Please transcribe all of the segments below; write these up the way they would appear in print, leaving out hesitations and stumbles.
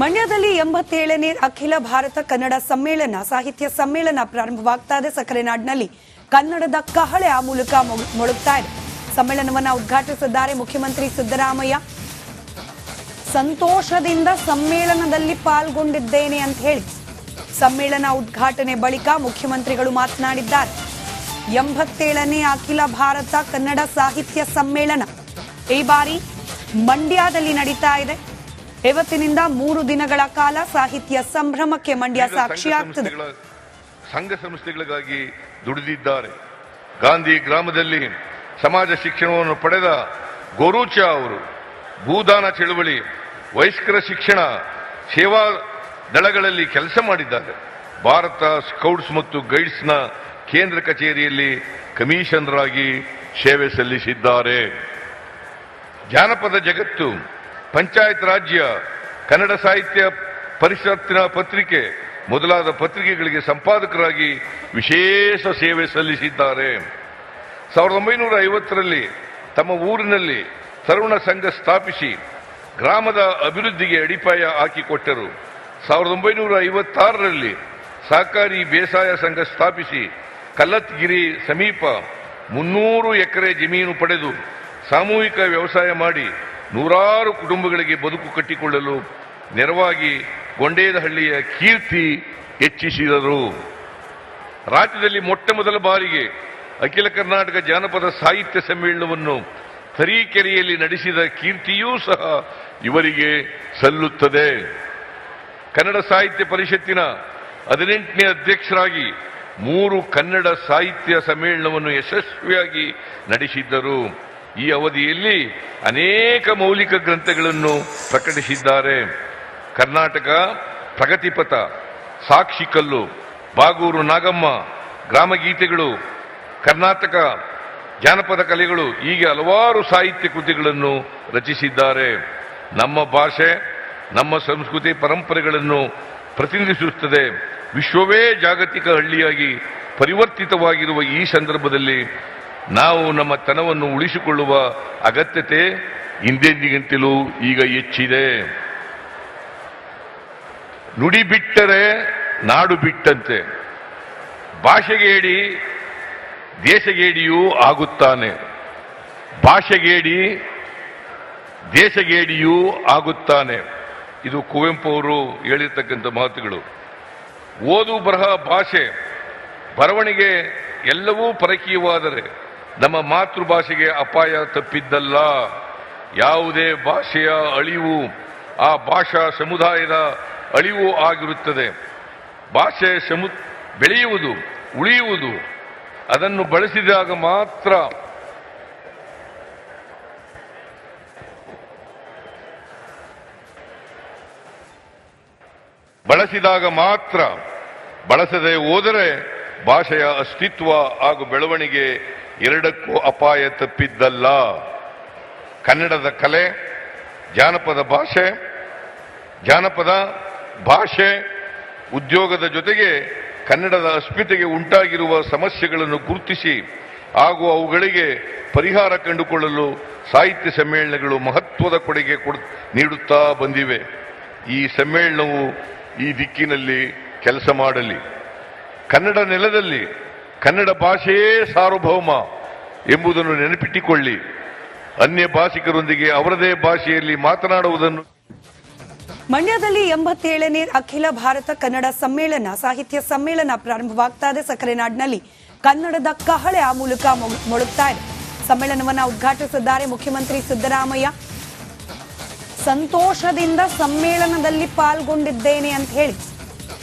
ಮಂಡ್ಯದಲ್ಲಿ 87ನೇ ಅಖಿಲ ಭಾರತ ಕನ್ನಡ ಸಮ್ಮೇಳನ ಸಾಹಿತ್ಯ ಸಮ್ಮೇಳನ ಪ್ರಾರಂಭವಾಗ್ತಾ ಇದೆ. ಸಕ್ಕರೆನಾಡಿನಲ್ಲಿ ಕನ್ನಡದ ಕಹಳೆ ಆ ಮೂಲಕ ಮೊಳಗ್ತಾ ಇದೆ. ಸಮ್ಮೇಳನವನ್ನು ಉದ್ಘಾಟಿಸಿದ್ದಾರೆ ಮುಖ್ಯಮಂತ್ರಿ ಸಿದ್ದರಾಮಯ್ಯ. ಸಂತೋಷದಿಂದ ಸಮ್ಮೇಳನದಲ್ಲಿ ಪಾಲ್ಗೊಂಡಿದ್ದೇನೆ ಅಂತ ಹೇಳಿ ಸಮ್ಮೇಳನ ಉದ್ಘಾಟನೆ ಬಳಿಕ ಮುಖ್ಯಮಂತ್ರಿಗಳು ಮಾತನಾಡಿದ್ದಾರೆ. 87ನೇ ಅಖಿಲ ಭಾರತ ಕನ್ನಡ ಸಾಹಿತ್ಯ ಸಮ್ಮೇಳನ ಈ ಬಾರಿ ಮಂಡ್ಯದಲ್ಲಿ ನಡೀತಾ ಇದೆ. ಇವತ್ತಿನಿಂದ 3 ದಿನಗಳ ಕಾಲ ಸಾಹಿತ್ಯ ಸಂಭ್ರಮಕ್ಕೆ ಮಂಡ್ಯ ಸಾಕ್ಷಿಯಾಗ್ತದೆ. ಸಂಘ ಸಂಸ್ಥೆಗಳಿಗಾಗಿ ದುಡಿದಿದ್ದಾರೆ. ಗಾಂಧಿ ಗ್ರಾಮದಲ್ಲಿ ಸಮಾಜ ಶಿಕ್ಷಣವನ್ನು ಪಡೆದ ಗೋರೂಚ ಅವರು ಭೂದಾನ ಚಳುವಳಿ, ವಯಸ್ಕರ ಶಿಕ್ಷಣ, ಸೇವಾ ದಳಗಳಲ್ಲಿ ಕೆಲಸ ಮಾಡಿದ್ದಾರೆ. ಭಾರತ ಸ್ಕೌಟ್ಸ್ ಮತ್ತು ಗೈಡ್ಸ್ನ ಕೇಂದ್ರ ಕಚೇರಿಯಲ್ಲಿ ಕಮಿಷನರ್ ಆಗಿ ಸೇವೆ ಸಲ್ಲಿಸಿದ್ದಾರೆ. ಜಾನಪದ ಜಗತ್ತು, ಪಂಚಾಯತ್ ರಾಜ್ಯ, ಕನ್ನಡ ಸಾಹಿತ್ಯ ಪರಿಷತ್ತಿನ ಪತ್ರಿಕೆ ಮೊದಲಾದ ಪತ್ರಿಕೆಗಳಿಗೆ ಸಂಪಾದಕರಾಗಿ ವಿಶೇಷ ಸೇವೆ ಸಲ್ಲಿಸಿದ್ದಾರೆ. 1950ರಲ್ಲಿ ತಮ್ಮ ಊರಿನಲ್ಲಿ ತರುಣ ಸಂಘ ಸ್ಥಾಪಿಸಿ ಗ್ರಾಮದ ಅಭಿವೃದ್ಧಿಗೆ ಅಡಿಪಾಯ ಹಾಕಿಕೊಟ್ಟರು. 1956ರಲ್ಲಿ ಸಹಕಾರಿ ಬೇಸಾಯ ಸಂಘ ಸ್ಥಾಪಿಸಿ ಕಲ್ಲತ್ಗಿರಿ ಸಮೀಪ 300 ಎಕರೆ ಜಮೀನು ಪಡೆದು ಸಾಮೂಹಿಕ ವ್ಯವಸಾಯ ಮಾಡಿ ನೂರಾರು ಕುಟುಂಬಗಳಿಗೆ ಬದುಕು ಕಟ್ಟಿಕೊಳ್ಳಲು ನೆರವಾಗಿ ಗೊಂಡೇದಹಳ್ಳಿಯ ಕೀರ್ತಿ ಹೆಚ್ಚಿಸಿದರು. ರಾಜ್ಯದಲ್ಲಿ ಮೊಟ್ಟಮೊದಲ ಬಾರಿಗೆ ಅಖಿಲ ಕರ್ನಾಟಕ ಜಾನಪದ ಸಾಹಿತ್ಯ ಸಮ್ಮೇಳನವನ್ನು ತರೀಕೆರೆಯಲ್ಲಿ ನಡೆಸಿದ ಕೀರ್ತಿಯೂ ಸಹ ಇವರಿಗೆ ಸಲ್ಲುತ್ತದೆ. ಕನ್ನಡ ಸಾಹಿತ್ಯ ಪರಿಷತ್ತಿನ 18ನೇ ಅಧ್ಯಕ್ಷರಾಗಿ 3 ಕನ್ನಡ ಸಾಹಿತ್ಯ ಸಮ್ಮೇಳನವನ್ನು ಯಶಸ್ವಿಯಾಗಿ ನಡೆಸಿದ್ದರು. ಈ ಅವಧಿಯಲ್ಲಿ ಅನೇಕ ಮೌಲಿಕ ಗ್ರಂಥಗಳನ್ನು ಪ್ರಕಟಿಸಿದ್ದಾರೆ. ಕರ್ನಾಟಕ ಪ್ರಗತಿಪಥ, ಸಾಕ್ಷಿಕಲ್ಲು, ಬಾಗೂರು ನಾಗಮ್ಮ, ಗ್ರಾಮಗೀತೆಗಳು, ಕರ್ನಾಟಕ ಜಾನಪದ ಕಲೆಗಳು ಹೀಗೆ ಹಲವಾರು ಸಾಹಿತ್ಯ ಕೃತಿಗಳನ್ನು ರಚಿಸಿದ್ದಾರೆ. ನಮ್ಮ ಭಾಷೆ, ನಮ್ಮ ಸಂಸ್ಕೃತಿ ಪರಂಪರೆಗಳನ್ನು ಪ್ರತಿನಿಧಿಸುತ್ತದೆ. ವಿಶ್ವವೇ ಜಾಗತಿಕ ಹಳ್ಳಿಯಾಗಿ ಪರಿವರ್ತಿತವಾಗಿರುವ ಈ ಸಂದರ್ಭದಲ್ಲಿ ನಾವು ನಮ್ಮ ತನವನ್ನು ಉಳಿಸಿಕೊಳ್ಳುವ ಅಗತ್ಯತೆ ಹಿಂದೆಂದಿಗಿಂತಲೂ ಈಗ ಹೆಚ್ಚಿದೆ. ನುಡಿ ಬಿಟ್ಟರೆ ನಾಡು ಬಿಟ್ಟಂತೆ. ಭಾಷೆಗೇಡಿ ದೇಶಗೇಡಿಯೂ ಆಗುತ್ತಾನೆ. ಭಾಷೆಗೇಡಿ ದೇಶಗೇಡಿಯೂ ಆಗುತ್ತಾನೆ. ಇದು ಕುವೆಂಪು ಅವರು ಹೇಳಿರ್ತಕ್ಕಂಥ ಮಾತುಗಳು. ಓದು ಬರಹ ಭಾಷೆ ಬರವಣಿಗೆ ಎಲ್ಲವೂ ಪರಕೀಯವಾದರೆ ನಮ್ಮ ಮಾತೃಭಾಷೆಗೆ ಅಪಾಯ ತಪ್ಪಿದ್ದಲ್ಲ. ಯಾವುದೇ ಭಾಷೆಯ ಅಳಿವು ಆ ಭಾಷಾ ಸಮುದಾಯದ ಅಳಿವು ಆಗಿರುತ್ತದೆ. ಭಾಷೆ ಬೆಳೆಯುವುದು, ಉಳಿಯುವುದು ಅದನ್ನು ಬಳಸಿದಾಗ ಮಾತ್ರ ಬಳಸದೆ ಹೋದರೆ ಭಾಷೆಯ ಅಸ್ತಿತ್ವ ಹಾಗೂ ಬೆಳವಣಿಗೆ ಎರಡಕ್ಕೂ ಅಪಾಯ ತಪ್ಪಿದ್ದಲ್ಲ. ಕನ್ನಡದ ಕಲೆ, ಜಾನಪದ ಭಾಷೆ ಉದ್ಯೋಗದ ಜೊತೆಗೆ ಕನ್ನಡದ ಅಸ್ಮಿತೆಗೆ ಉಂಟಾಗಿರುವ ಸಮಸ್ಯೆಗಳನ್ನು ಗುರುತಿಸಿ ಹಾಗೂ ಅವುಗಳಿಗೆ ಪರಿಹಾರ ಕಂಡುಕೊಳ್ಳಲು ಸಾಹಿತ್ಯ ಸಮ್ಮೇಳನಗಳು ಮಹತ್ವದ ಕೊಡುಗೆ ನೀಡುತ್ತಾ ಬಂದಿವೆ. ಈ ಸಮ್ಮೇಳನವು ಈ ದಿಕ್ಕಿನಲ್ಲಿ ಕೆಲಸ ಮಾಡಲಿ. ಕನ್ನಡ ನೆಲದಲ್ಲಿ ಕನ್ನಡ ಭಾಷೆಯೇ ಸಾರ್ವಭೌಮ ಎಂಬುದನ್ನು ನೆನಪಿಟ್ಟುಕೊಳ್ಳಿ. ಅನ್ಯ ಭಾಷಿಕರೊಂದಿಗೆ ಅವರದೇ ಭಾಷೆಯಲ್ಲಿ ಮಾತನಾಡುವುದನ್ನು. ಮಂಡ್ಯದಲ್ಲಿ 87ನೇ ಅಖಿಲ ಭಾರತ ಕನ್ನಡ ಸಮ್ಮೇಳನ ಸಾಹಿತ್ಯ ಸಮ್ಮೇಳನ ಪ್ರಾರಂಭವಾಗ್ತಾ ಇದೆ. ಸಕ್ಕರೆನಾಡಿನಲ್ಲಿ ಕನ್ನಡದ ಕಹಳೆ ಆ ಮೂಲಕ ಮೊಳಗ್ತಾ ಇದೆ. ಸಮ್ಮೇಳನವನ್ನು ಉದ್ಘಾಟಿಸಿದ್ದಾರೆ ಮುಖ್ಯಮಂತ್ರಿ ಸಿದ್ದರಾಮಯ್ಯ. ಸಂತೋಷದಿಂದ ಸಮ್ಮೇಳನದಲ್ಲಿ ಪಾಲ್ಗೊಂಡಿದ್ದೇನೆ ಅಂತ ಹೇಳಿ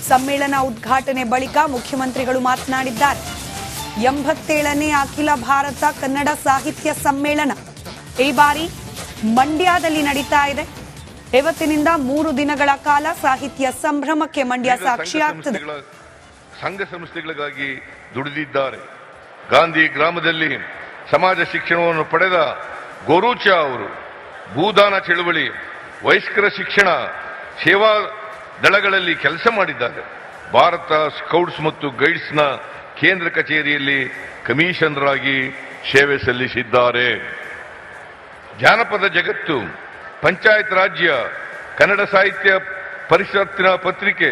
ಸಮ್ಮೇಳನ ಉದ್ಘಾಟನೆ ಬಳಿಕ ಮುಖ್ಯಮಂತ್ರಿಗಳು ಮಾತನಾಡಿದ್ದಾರೆ. 87ನೇ ಅಖಿಲ ಭಾರತ ಕನ್ನಡ ಸಾಹಿತ್ಯ ಸಮ್ಮೇಳನ ಈ ಬಾರಿ ಮಂಡ್ಯದಲ್ಲಿ ನಡೀತಾ ಇದೆ. ಇವತ್ತಿನಿಂದ 3 ದಿನಗಳ ಕಾಲ ಸಾಹಿತ್ಯ ಸಂಭ್ರಮಕ್ಕೆ ಮಂಡ್ಯ ಸಾಕ್ಷಿಯಾಗ್ತದೆ. ಸಂಘ ಸಂಸ್ಥೆಗಳಿಗಾಗಿ ದುಡಿದಿದ್ದಾರೆ. ಗಾಂಧಿ ಗ್ರಾಮದಲ್ಲಿ ಸಮಾಜ ಶಿಕ್ಷಣವನ್ನು ಪಡೆದ ಗೋರೂಚ ಅವರು ಭೂದಾನ ಚಳುವಳಿ, ವಯಸ್ಕರ ಶಿಕ್ಷಣ, ಸೇವಾ ದಳಗಳಲ್ಲಿ ಕೆಲಸ ಮಾಡಿದ್ದಾರೆ. ಭಾರತ ಸ್ಕೌಟ್ಸ್ ಮತ್ತು ಗೈಡ್ಸ್ನ ಕೇಂದ್ರ ಕಚೇರಿಯಲ್ಲಿ ಕಮಿಷನರ್ ಆಗಿ ಸೇವೆ ಸಲ್ಲಿಸಿದ್ದಾರೆ. ಜಾನಪದ ಜಗತ್ತು, ಪಂಚಾಯತ್ ರಾಜ್ಯ, ಕನ್ನಡ ಸಾಹಿತ್ಯ ಪರಿಷತ್ತಿನ ಪತ್ರಿಕೆ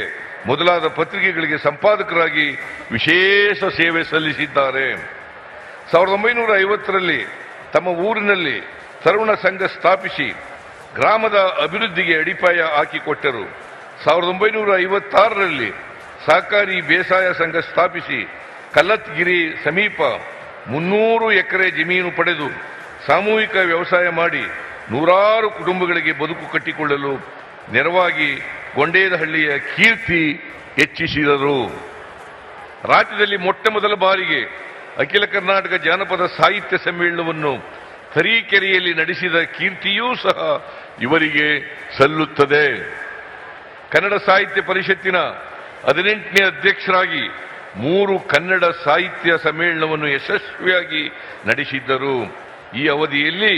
ಮೊದಲಾದ ಪತ್ರಿಕೆಗಳಿಗೆ ಸಂಪಾದಕರಾಗಿ ವಿಶೇಷ ಸೇವೆ ಸಲ್ಲಿಸಿದ್ದಾರೆ. 1950ರಲ್ಲಿ ತಮ್ಮ ಊರಿನಲ್ಲಿ ತರುಣ ಸಂಘ ಸ್ಥಾಪಿಸಿ ಗ್ರಾಮದ ಅಭಿವೃದ್ಧಿಗೆ ಅಡಿಪಾಯ ಹಾಕಿಕೊಟ್ಟರು. 1956ರಲ್ಲಿ ಸಹಕಾರಿ ಬೇಸಾಯ ಸಂಘ ಸ್ಥಾಪಿಸಿ ಕಲ್ಲತ್ಗಿರಿ ಸಮೀಪ 300 ಎಕರೆ ಜಮೀನು ಪಡೆದು ಸಾಮೂಹಿಕ ವ್ಯವಸಾಯ ಮಾಡಿ ನೂರಾರು ಕುಟುಂಬಗಳಿಗೆ ಬದುಕು ಕಟ್ಟಿಕೊಳ್ಳಲು ನೆರವಾಗಿ ಗೊಂಡೇದಹಳ್ಳಿಯ ಕೀರ್ತಿ ಹೆಚ್ಚಿಸಿದರು. ರಾಜ್ಯದಲ್ಲಿ ಮೊಟ್ಟ ಮೊದಲ ಬಾರಿಗೆ ಅಖಿಲ ಕರ್ನಾಟಕ ಜಾನಪದ ಸಾಹಿತ್ಯ ಸಮ್ಮೇಳನವನ್ನು ತರೀಕೆರೆಯಲ್ಲಿ ನಡೆಸಿದ ಕೀರ್ತಿಯೂ ಸಹ ಇವರಿಗೆ ಸಲ್ಲುತ್ತದೆ. ಕನ್ನಡ ಸಾಹಿತ್ಯ ಪರಿಷತ್ತಿನ 18ನೇ ಅಧ್ಯಕ್ಷರಾಗಿ 3 ಕನ್ನಡ ಸಾಹಿತ್ಯ ಸಮ್ಮೇಳನವನ್ನು ಯಶಸ್ವಿಯಾಗಿ ನಡೆಸಿದ್ದರು. ಈ ಅವಧಿಯಲ್ಲಿ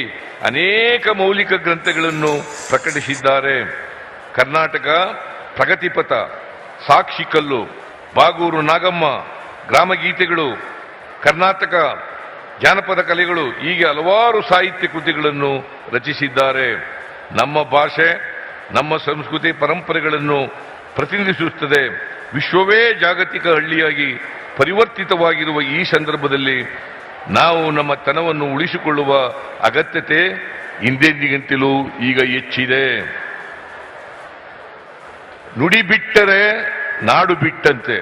ಅನೇಕ ಮೌಲಿಕ ಗ್ರಂಥಗಳನ್ನು ಪ್ರಕಟಿಸಿದ್ದಾರೆ. ಕರ್ನಾಟಕ ಪ್ರಗತಿಪಥ, ಸಾಕ್ಷಿಕಲ್ಲು, ಬಾಗೂರು ನಾಗಮ್ಮ, ಗ್ರಾಮಗೀತೆಗಳು, ಕರ್ನಾಟಕ ಜಾನಪದ ಕಲೆಗಳು ಹೀಗೆ ಹಲವಾರು ಸಾಹಿತ್ಯ ಕೃತಿಗಳನ್ನು ರಚಿಸಿದ್ದಾರೆ. ನಮ್ಮ ಭಾಷೆ, ನಮ್ಮ ಸಂಸ್ಕೃತಿ ಪರಂಪರೆಗಳನ್ನು ಪ್ರತಿನಿಧಿಸುತ್ತದೆ. ವಿಶ್ವವೇ ಜಾಗತಿಕ ಹಳ್ಳಿಯಾಗಿ ಪರಿವರ್ತಿತವಾಗಿರುವ ಈ ಸಂದರ್ಭದಲ್ಲಿ ನಾವು ನಮ್ಮ ತನವನ್ನು ಉಳಿಸಿಕೊಳ್ಳುವ ಅಗತ್ಯತೆ ಹಿಂದೆಂದಿಗಿಂತಲೂ ಈಗ ಹೆಚ್ಚಿದೆ. ನುಡಿ ಬಿಟ್ಟರೆ ನಾಡು ಬಿಟ್ಟಂತೆ.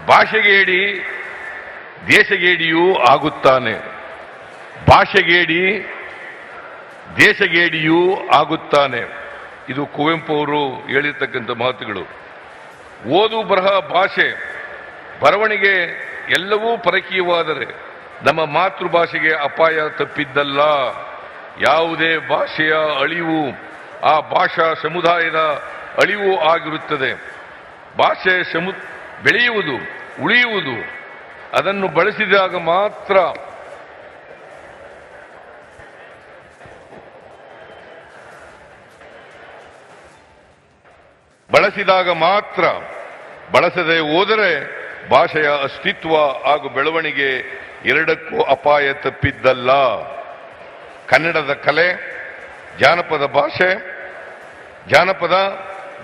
ಭಾಷೆಗೇಡಿ ದೇಶಗೇಡಿಯೂ ಆಗುತ್ತಾನೆ. ಭಾಷೆಗೇಡಿ ದೇಶಗೇಡಿಯೂ ಆಗುತ್ತಾನೆ. ಇದು ಕುವೆಂಪು ಅವರು ಹೇಳಿರ್ತಕ್ಕಂಥ ಮಾತುಗಳು. ಓದು ಬರಹ ಭಾಷೆ ಬರವಣಿಗೆ ಎಲ್ಲವೂ ಪರಕೀಯವಾದರೆ ನಮ್ಮ ಮಾತೃಭಾಷೆಗೆ ಅಪಾಯ ತಪ್ಪಿದ್ದಲ್ಲ. ಯಾವುದೇ ಭಾಷೆಯ ಅಳಿವು ಆ ಭಾಷಾ ಸಮುದಾಯದ ಅಳಿವು ಆಗಿರುತ್ತದೆ. ಭಾಷೆ ಬೆಳೆಯುವುದು, ಉಳಿಯುವುದು ಅದನ್ನು ಬಳಸಿದಾಗ ಮಾತ್ರ. ಬಳಸದೆ ಹೋದರೆ ಭಾಷೆಯ ಅಸ್ತಿತ್ವ ಹಾಗೂ ಬೆಳವಣಿಗೆ ಎರಡಕ್ಕೂ ಅಪಾಯ ತಪ್ಪಿದ್ದಲ್ಲ. ಕನ್ನಡದ ಕಲೆ, ಜಾನಪದ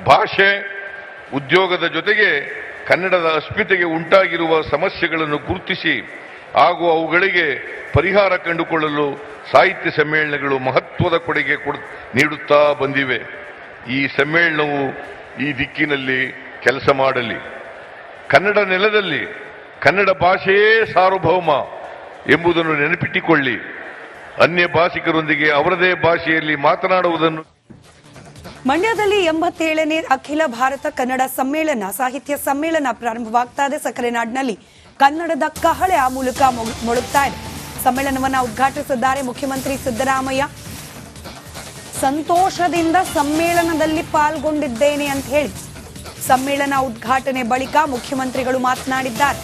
ಭಾಷೆ ಉದ್ಯೋಗದ ಜೊತೆಗೆ ಕನ್ನಡದ ಅಸ್ಮಿತೆಗೆ ಉಂಟಾಗಿರುವ ಸಮಸ್ಯೆಗಳನ್ನು ಗುರುತಿಸಿ ಹಾಗೂ ಅವುಗಳಿಗೆ ಪರಿಹಾರ ಕಂಡುಕೊಳ್ಳಲು ಸಾಹಿತ್ಯ ಸಮ್ಮೇಳನಗಳು ಮಹತ್ವದ ಕೊಡುಗೆ ನೀಡುತ್ತಾ ಬಂದಿವೆ. ಈ ಸಮ್ಮೇಳನವು ಈ ದಿಕ್ಕಿನಲ್ಲಿ ಕೆಲಸ ಮಾಡಲಿ. ಕನ್ನಡ ನೆಲದಲ್ಲಿ ಕನ್ನಡ ಭಾಷೆಯೇ ಸಾರ್ವಭೌಮ ಎಂಬುದನ್ನು ನೆನಪಿಟ್ಟುಕೊಳ್ಳಿ. ಅನ್ಯ ಭಾಷಿಕರೊಂದಿಗೆ ಅವರದೇ ಭಾಷೆಯಲ್ಲಿ ಮಾತನಾಡುವುದನ್ನು. ಮಂಡ್ಯದಲ್ಲಿ 87ನೇ ಅಖಿಲ ಭಾರತ ಕನ್ನಡ ಸಮ್ಮೇಳನ ಸಾಹಿತ್ಯ ಸಮ್ಮೇಳನ ಪ್ರಾರಂಭವಾಗ್ತಾ ಇದೆ. ಸಕ್ಕರೆನಾಡಿನಲ್ಲಿ ಕನ್ನಡದ ಕಹಳೆ ಆ ಮೂಲಕ ಮೊಳಗ್ತಾ ಇದೆ. ಸಮ್ಮೇಳನವನ್ನು ಉದ್ಘಾಟಿಸಿದ್ದಾರೆ ಮುಖ್ಯಮಂತ್ರಿ ಸಿದ್ದರಾಮಯ್ಯ. ಸಂತೋಷದಿಂದ ಸಮ್ಮೇಳನದಲ್ಲಿ ಪಾಲ್ಗೊಂಡಿದ್ದೇನೆ ಅಂತ ಹೇಳಿ ಸಮ್ಮೇಳನ ಉದ್ಘಾಟನೆ ಬಳಿಕ ಮುಖ್ಯಮಂತ್ರಿಗಳು ಮಾತನಾಡಿದ್ದಾರೆ.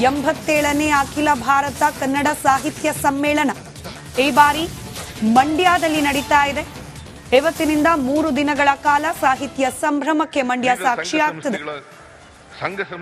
87ನೇ ಅಖಿಲ ಭಾರತ ಕನ್ನಡ ಸಾಹಿತ್ಯ ಸಮ್ಮೇಳನ ಈ ಬಾರಿ ಮಂಡ್ಯದಲ್ಲಿ ನಡೀತಾ ಇದೆ. ಇವತ್ತಿನಿಂದ 3 ದಿನಗಳ ಕಾಲ ಸಾಹಿತ್ಯ ಸಂಭ್ರಮಕ್ಕೆ ಮಂಡ್ಯ ಸಾಕ್ಷಿಯಾಗ್ತದೆ.